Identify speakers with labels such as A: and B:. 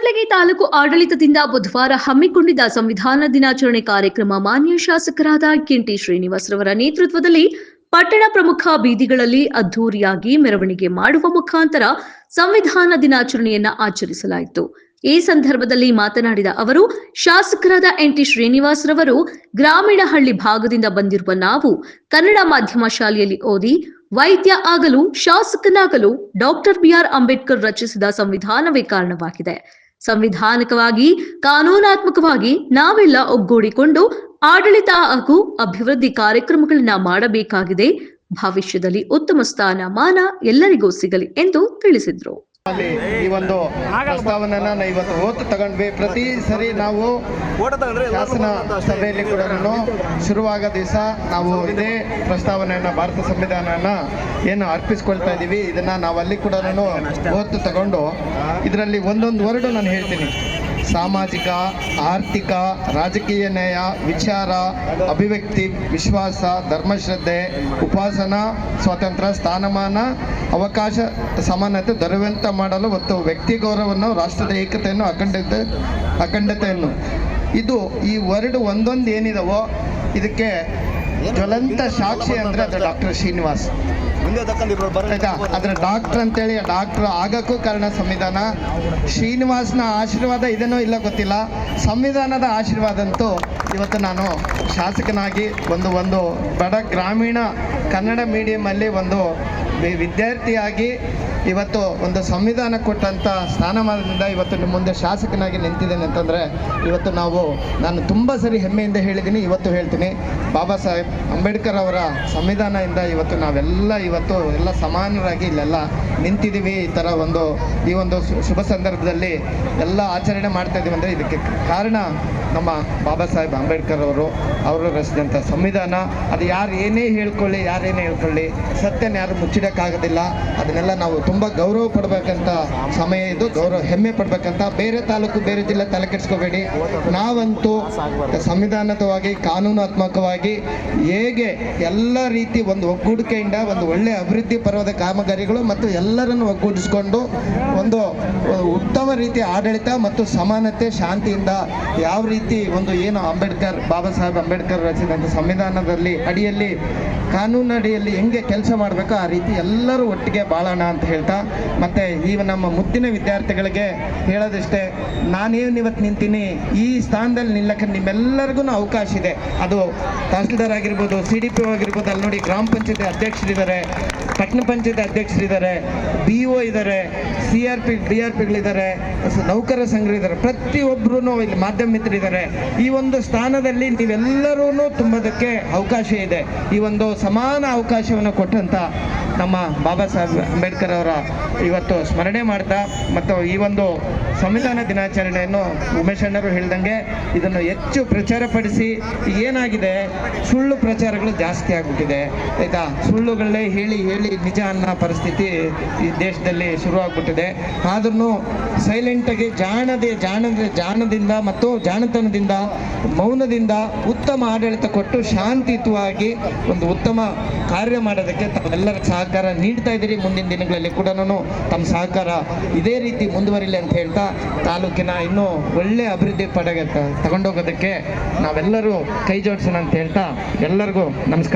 A: ಕೂಡ್ಲಿಗಿ ತಾಲೂಕು ಆಡಳಿತದಿಂದ ಬುಧವಾರ ಹಮ್ಮಿಕೊಂಡಿದ್ದ ಸಂವಿಧಾನ ದಿನಾಚರಣೆ ಕಾರ್ಯಕ್ರಮ ಮಾನ್ಯ ಶಾಸಕರಾದ ಕಿಂಟಿ ಶ್ರೀನಿವಾಸ್ ರವರ ನೇತೃತ್ವದಲ್ಲಿ ಪಟ್ಟಣ ಪ್ರಮುಖ ಬೀದಿಗಳಲ್ಲಿ ಅದ್ದೂರಿಯಾಗಿ ಮೆರವಣಿಗೆ ಮಾಡುವ ಮುಖಾಂತರ ಸಂವಿಧಾನ ದಿನಾಚರಣೆಯನ್ನ ಆಚರಿಸಲಾಯಿತು. ಈ ಸಂದರ್ಭದಲ್ಲಿ ಮಾತನಾಡಿದ ಅವರು, ಶಾಸಕರಾದ ಎನ್.ಟಿ. ಶ್ರೀನಿವಾಸ್ ರವರು ಗ್ರಾಮೀಣ ಹಳ್ಳಿ ಭಾಗದಿಂದ ಬಂದಿರುವ ನಾವು ಕನ್ನಡ ಮಾಧ್ಯಮ ಶಾಲೆಯಲ್ಲಿ ಓದಿ ವೈದ್ಯ ಆಗಲು, ಶಾಸಕನಾಗಲು ಡಾಕ್ಟರ್ ಬಿ.ಆರ್. ಅಂಬೇಡ್ಕರ್ ರಚಿಸಿದ ಸಂವಿಧಾನವೇ ಕಾರಣವಾಗಿದೆ. ಸಂವಿಧಾನಿಕವಾಗಿ, ಕಾನೂನಾತ್ಮಕವಾಗಿ ನಾವೆಲ್ಲ ಒಗ್ಗೂಡಿಕೊಂಡು ಆಡಳಿತ ಹಾಗೂ ಅಭಿವೃದ್ಧಿ ಕಾರ್ಯಕ್ರಮಗಳನ್ನ ಮಾಡಬೇಕಾಗಿದೆ. ಭವಿಷ್ಯದಲ್ಲಿ ಉತ್ತಮ ಸ್ಥಾನಮಾನ ಎಲ್ಲರಿಗೂ ಸಿಗಲಿ ಎಂದು ತಿಳಿಸಿದ್ರು.
B: ಈ ಒಂದು ಪ್ರಸ್ತಾವನೆಯನ್ನ ಇವತ್ತು ಓತು ತಗೊಂಡ್ವಿ. ಪ್ರತಿ ಸರಿ ನಾವು ಶಾಸನ ಸಭೆಯಲ್ಲಿ ಕೂಡ ಶುರುವಾಗೋ ದಿವಸ ನಾವು ಇದೇ ಪ್ರಸ್ತಾವನೆಯನ್ನ, ಭಾರತ ಸಂವಿಧಾನನ ಏನು ಅರ್ಪಿಸ್ಕೊಳ್ತಾ ಇದ್ದೀವಿ, ಇದನ್ನ ನಾವು ಅಲ್ಲಿ ಕೂಡ ಓತು ತಗೊಂಡು ಇದರಲ್ಲಿ ಒಂದೊಂದು ವರ್ಡ್ ನಾನು ಹೇಳ್ತೀನಿ. ಸಾಮಾಜಿಕ, ಆರ್ಥಿಕ, ರಾಜಕೀಯ ನ್ಯಾಯ, ವಿಚಾರ, ಅಭಿವ್ಯಕ್ತಿ, ವಿಶ್ವಾಸ, ಧರ್ಮಶ್ರದ್ಧೆ, ಉಪಾಸನಾ ಸ್ವಾತಂತ್ರ್ಯ, ಸ್ಥಾನಮಾನ, ಅವಕಾಶ ಸಮಾನತೆ ದೊರೆಯುವಂತೆ ಮಾಡಲು ಮತ್ತು ವ್ಯಕ್ತಿ ಗೌರವವನ್ನು, ರಾಷ್ಟ್ರದ ಏಕತೆಯನ್ನು, ಅಖಂಡತೆಯನ್ನು, ಇದು ಈ ವರ್ಡ್ ಒಂದೊಂದು ಏನಿದಾವೋ ಇದಕ್ಕೆ ಜ್ವಲಂತ ಸಾಕ್ಷಿ ಅಂದ್ರೆ ಅದು ಡಾಕ್ಟರ್ ಶ್ರೀನಿವಾಸ್. ಆಯ್ತಾ? ಅದ್ರ ಡಾಕ್ಟರ್ ಅಂತೇಳಿ ಡಾಕ್ಟರ್ ಆಗಕ್ಕೂ ಕಾರಣ ಸಂವಿಧಾನ. ಶ್ರೀನಿವಾಸ್ನ ಆಶೀರ್ವಾದ ಇದನ್ನೋ ಇಲ್ಲ ಗೊತ್ತಿಲ್ಲ, ಸಂವಿಧಾನದ ಆಶೀರ್ವಾದ ಅಂತೂ ಇವತ್ತು ನಾನು ಶಾಸಕನಾಗಿ ಒಂದು ಬಡ ಗ್ರಾಮೀಣ ಕನ್ನಡ ಮೀಡಿಯಮಲ್ಲಿ ಒಂದು ವಿದ್ಯಾರ್ಥಿಯಾಗಿ ಇವತ್ತು ಒಂದು ಸಂವಿಧಾನ ಕೊಟ್ಟಂಥ ಸ್ಥಾನಮಾನದಿಂದ ಇವತ್ತು ನಿಮ್ಮ ಮುಂದೆ ಶಾಸಕನಾಗಿ ನಿಂತಿದ್ದೇನೆ ಅಂತಂದರೆ ಇವತ್ತು ನಾನು ತುಂಬ ಸರಿ ಹೆಮ್ಮೆಯಿಂದ ಹೇಳಿದ್ದೀನಿ, ಇವತ್ತು ಹೇಳ್ತೀನಿ. ಬಾಬಾ ಸಾಹೇಬ್ ಅಂಬೇಡ್ಕರ್ ಅವರ ಸಂವಿಧಾನದಿಂದ ಇವತ್ತು ನಾವೆಲ್ಲ ಎಲ್ಲ ಸಮಾನರಾಗಿ ಇಲ್ಲೆಲ್ಲ ನಿಂತಿದ್ದೀವಿ. ಈ ಥರ ಈ ಒಂದು ಶುಭ ಸಂದರ್ಭದಲ್ಲಿ ಎಲ್ಲ ಆಚರಣೆ ಮಾಡ್ತಾ ಇದ್ದೀವಿ ಅಂದರೆ ಇದಕ್ಕೆ ಕಾರಣ ನಮ್ಮ ಬಾಬಾ ಸಾಹೇಬ್ ಅಂಬೇಡ್ಕರ್ ಅವರು ರಚಿಸಿದಂಥ ಸಂವಿಧಾನ. ಅದು ಯಾರು ಏನೇ ಹೇಳ್ಕೊಳ್ಳಿ ಸತ್ಯನ ಯಾರು ಮುಚ್ಚಿಡೋಕ್ಕಾಗೋದಿಲ್ಲ. ಅದನ್ನೆಲ್ಲ ನಾವು ತುಂಬ ಗೌರವ ಪಡಬೇಕಂತ ಸಮಯ ಇದು, ಹೆಮ್ಮೆ ಪಡಬೇಕಂತ. ಬೇರೆ ತಾಲೂಕು, ಬೇರೆ ಜಿಲ್ಲೆ ತಲೆ ಕೆಡಿಸ್ಕೋಬೇಡಿ. ನಾವಂತೂ ಸಂವಿಧಾನದವಾಗಿ, ಕಾನೂನಾತ್ಮಕವಾಗಿ ಹೇಗೆ ಎಲ್ಲ ರೀತಿ ಒಂದು ಒಗ್ಗೂಡಿಕೆಯಿಂದ ಒಂದು ಒಳ್ಳೆ ಅಭಿವೃದ್ಧಿ ಪರ್ವದ ಕಾಮಗಾರಿಗಳು ಮತ್ತು ಎಲ್ಲರನ್ನು ಒಗ್ಗೂಡಿಸ್ಕೊಂಡು ಒಂದು ಉತ್ತಮ ರೀತಿಯ ಆಡಳಿತ ಮತ್ತು ಸಮಾನತೆ, ಶಾಂತಿಯಿಂದ ಯಾವ ರೀತಿ ಏನು ಬಾಬಾ ಸಾಹೇಬ್ ಅಂಬೇಡ್ಕರ್ ರಚಿಸಿದಂಥ ಸಂವಿಧಾನದಲ್ಲಿ ಅಡಿಯಲ್ಲಿ, ಕಾನೂನು ಅಡಿಯಲ್ಲಿ ಹೆಂಗೆ ಕೆಲಸ ಮಾಡಬೇಕೋ ಆ ರೀತಿ ಎಲ್ಲರೂ ಒಟ್ಟಿಗೆ ಬಾಳೋಣ ಅಂತ ಹೇಳ್ತಾ, ಮತ್ತೆ ನಮ್ಮ ಮುದ್ದಿನ ವಿದ್ಯಾರ್ಥಿಗಳಿಗೆ ಹೇಳೋದಿಷ್ಟೇ, ನಾನೇನು ಇವತ್ತು ನಿಂತೀನಿ ಈ ಸ್ಥಾನದಲ್ಲಿ ನಿಲ್ಲಕ್ಕೆ ನಿಮ್ಮೆಲ್ಲರಿಗೂ ಅವಕಾಶ ಇದೆ. ಅದು ತಹಸೀಲ್ದಾರ್ ಆಗಿರ್ಬೋದು, CDPO ಆಗಿರ್ಬೋದು, ಅಲ್ಲಿ ನೋಡಿ ಗ್ರಾಮ ಪಂಚಾಯತಿ ಅಧ್ಯಕ್ಷರಿದ್ದಾರೆ, ಪಟ್ಟಣ ಪಂಚಾಯತಿ ಅಧ್ಯಕ್ಷರಿದ್ದಾರೆ, BO ಇದ್ದಾರೆ, CRP DRPಗಳಿದ್ದಾರೆ, ನೌಕರ ಸಂಘರಿದ್ದಾರೆ, ಪ್ರತಿಯೊಬ್ಬರೂ ಇಲ್ಲಿ ಮಾಧ್ಯಮ ಮಿತ್ರರಿದ್ದಾರೆ. ಈ ಒಂದು ಸ್ಥಾನದಲ್ಲಿ ನೀವೆಲ್ಲರೂ ತುಂಬೋದಕ್ಕೆ ಅವಕಾಶ ಇದೆ. ಈ ಒಂದು ಸಮಾನ ಅವಕಾಶವನ್ನು ಕೊಟ್ಟಂತ ನಮ್ಮ ಬಾಬಾ ಸಾಹೇಬ್ ಅಂಬೇಡ್ಕರ್ ಅವರ ಇವತ್ತು ಸ್ಮರಣೆ ಮಾಡ್ತಾ ಮತ್ತು ಈ ಒಂದು ಸಂವಿಧಾನ ದಿನಾಚರಣೆಯನ್ನು ಉಮೇಶ್ ಅಣ್ಣರು ಹೇಳ್ದಂಗೆ ಇದನ್ನು ಹೆಚ್ಚು ಪ್ರಚಾರಪಡಿಸಿ, ಏನಾಗಿದೆ ಸುಳ್ಳು ಪ್ರಚಾರಗಳು ಜಾಸ್ತಿ ಆಗ್ಬಿಟ್ಟಿದೆ. ಆಯ್ತಾ? ಸುಳ್ಳುಗಳನ್ನೇ ಹೇಳಿ ನಿಜ ಅನ್ನೋ ಪರಿಸ್ಥಿತಿ ಈ ದೇಶದಲ್ಲಿ ಶುರುವಾಗ್ಬಿಟ್ಟಿದೆ. ಆದ್ರೂ ಸೈಲೆಂಟಾಗಿ ಜಾಣದಿಂದ ಮತ್ತು ಜಾಣತನದಿಂದ, ಮೌನದಿಂದ ಉತ್ತಮ ಆಡಳಿತ ಕೊಟ್ಟು ಶಾಂತಿಯುತವಾಗಿ ಒಂದು ಉತ್ತಮ ಕಾರ್ಯ ಮಾಡೋದಕ್ಕೆ ತಾವೆಲ್ಲರ ಸಹಕಾರ ನೀಡ್ತಾ ಇದ್ದೀರಿ. ಮುಂದಿನ ದಿನಗಳಲ್ಲಿ ಕೂಡ ತಮ್ಮ ಸಹಕಾರ ಇದೇ ರೀತಿ ಮುಂದುವರಿಲಿ ಅಂತ ಹೇಳ್ತಾ, ತಾಲೂಕಿನ ಇನ್ನೂ ಒಳ್ಳೆ ಅಭಿವೃದ್ಧಿ ಪಡೆಗೆ ತಗೊಂಡೋಗೋದಕ್ಕೆ ನಾವೆಲ್ಲರೂ ಕೈ ಜೋಡಿಸೋಣ ಅಂತ ಹೇಳ್ತಾ ಎಲ್ಲರಿಗೂ ನಮಸ್ಕಾರ.